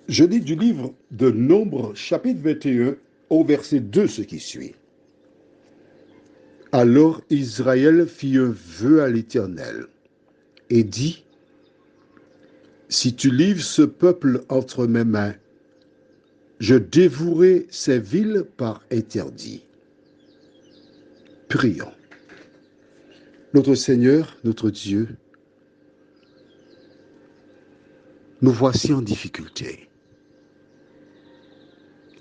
Je lis du livre de Nombre, chapitre 21, au verset 2, ce qui suit. Alors Israël fit un vœu à l'Éternel et dit, si tu livres ce peuple entre mes mains, je dévouerai ces villes par interdit. Prions. Notre Seigneur, notre Dieu, nous voici en difficulté.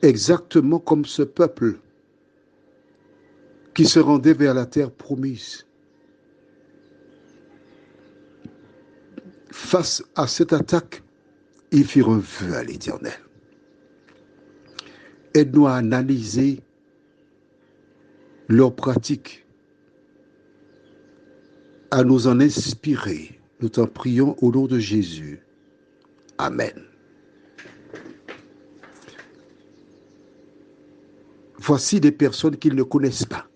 Exactement comme ce peuple qui se rendait vers la terre promise. Face à cette attaque, ils firent un vœu à l'Éternel. Aide-nous à analyser leurs pratiques, à nous en inspirer. Nous t'en prions au nom de Jésus. Amen. Voici des personnes qu'ils ne connaissent pas,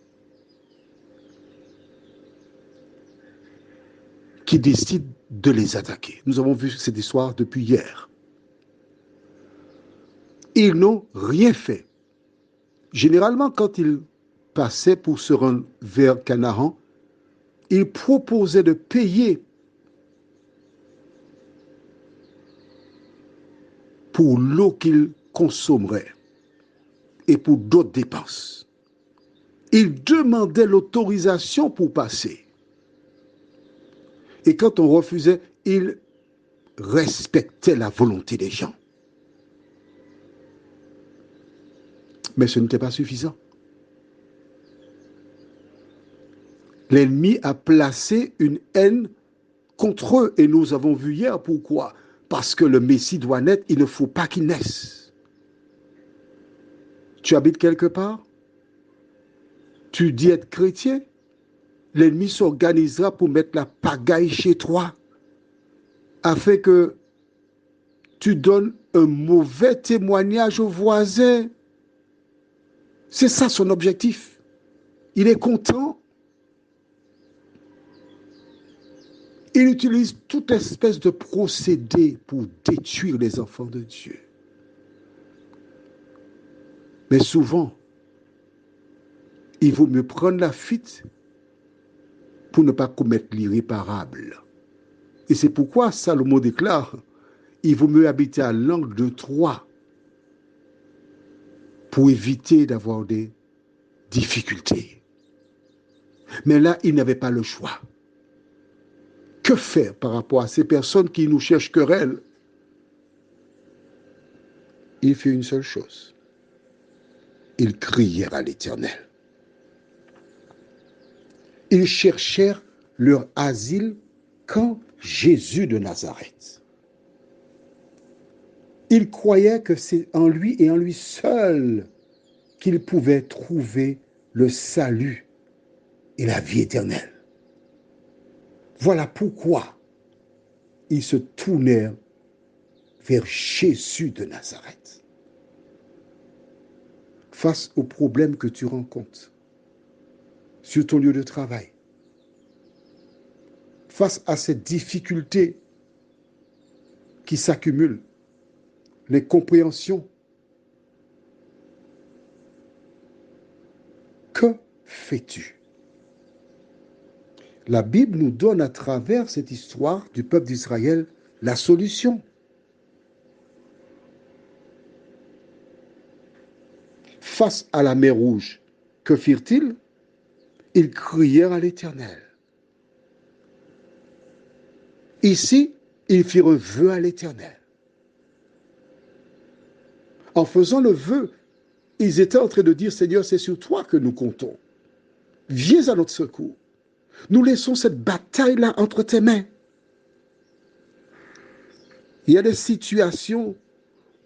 qui décident de les attaquer. Nous avons vu cette histoire depuis hier. Ils n'ont rien fait. Généralement, quand ils passaient pour se rendre vers Canaan, ils proposaient de payer pour l'eau qu'ils consommeraient et pour d'autres dépenses. Ils demandaient l'autorisation pour passer. Et quand on refusait, ils respectaient la volonté des gens. Mais ce n'était pas suffisant. L'ennemi a placé une haine contre eux. Et nous avons vu hier pourquoi. Parce que le Messie doit naître, il ne faut pas qu'il naisse. Tu habites quelque part? Tu dis être chrétien? L'ennemi s'organisera pour mettre la pagaille chez toi, afin que tu donnes un mauvais témoignage aux voisins. C'est ça son objectif. Il est content. Il utilise toute espèce de procédé pour détruire les enfants de Dieu. Mais souvent, il vaut mieux prendre la fuite pour ne pas commettre l'irréparable. Et c'est pourquoi Salomon déclare, il vaut mieux habiter à l'angle de Troie pour éviter d'avoir des difficultés. Mais là, il n'avait pas le choix. Que faire par rapport à ces personnes qui nous cherchent querelle? Il fait une seule chose. Ils crièrent à l'Éternel. Ils cherchèrent leur asile qu'en Jésus de Nazareth. Ils croyaient que c'est en lui et en lui seul qu'ils pouvaient trouver le salut et la vie éternelle. Voilà pourquoi ils se tournèrent vers Jésus de Nazareth. Face aux problèmes que tu rencontres sur ton lieu de travail, face à ces difficultés qui s'accumulent, les compréhensions, que fais-tu? La Bible nous donne à travers cette histoire du peuple d'Israël la solution. Face à la mer Rouge, que firent-ils? Ils crièrent à l'Éternel. Ici, ils firent un vœu à l'Éternel. En faisant le vœu, ils étaient en train de dire, Seigneur, c'est sur toi que nous comptons. Viens à notre secours. Nous laissons cette bataille-là entre tes mains. Il y a des situations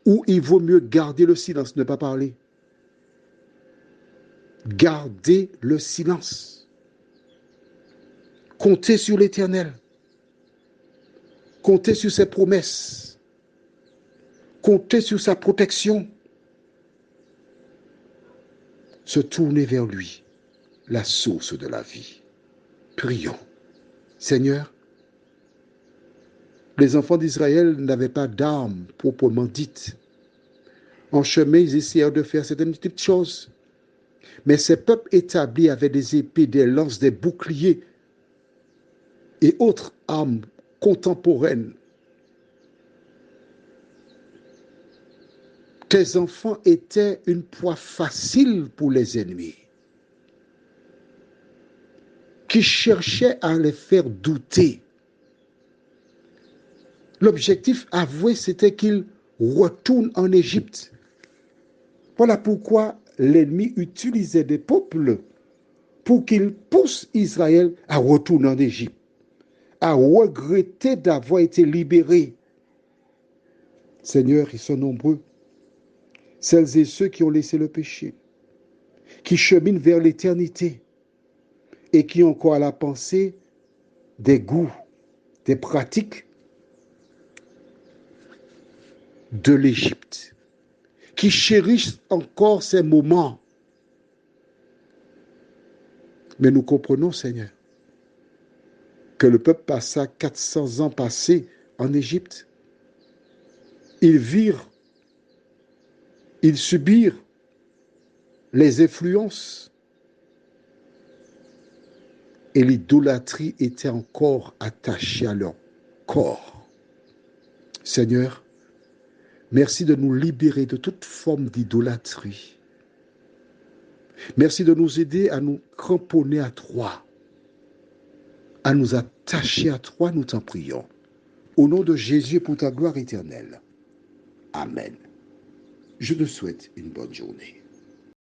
où il vaut mieux garder le silence, ne pas parler. Garder le silence. Comptez sur l'Éternel. Comptez sur ses promesses. Comptez sur sa protection. Se tourner vers lui, la source de la vie. Prions. Seigneur, Les enfants d'Israël n'avaient pas d'armes proprement dites. En chemin, ils essayèrent de faire certaines petites choses. Mais ces peuples établis avaient des épées, des lances, des boucliers et autres armes contemporaines. Tes enfants étaient une proie facile pour les ennemis, qui cherchaient à les faire douter. L'objectif avoué, c'était qu'ils retournent en Égypte. Voilà pourquoi l'ennemi utilisait des peuples pour qu'ils poussent Israël à retourner en Égypte, à regretter d'avoir été libérés. Seigneur, ils sont nombreux, celles et ceux qui ont laissé le péché, qui cheminent vers l'éternité et qui ont encore à la pensée des goûts, des pratiques de l'Égypte, qui chérissent encore ces moments. Mais nous comprenons, Seigneur, que le peuple passa 400 ans passés en Égypte. Ils virent, ils subirent les influences et l'idolâtrie était encore attachée à leur corps. Seigneur, merci de nous libérer de toute forme d'idolâtrie. Merci de nous aider à nous cramponner à toi, à nous attacher à toi, nous t'en prions. Au nom de Jésus, pour ta gloire éternelle. Amen. Je te souhaite une bonne journée.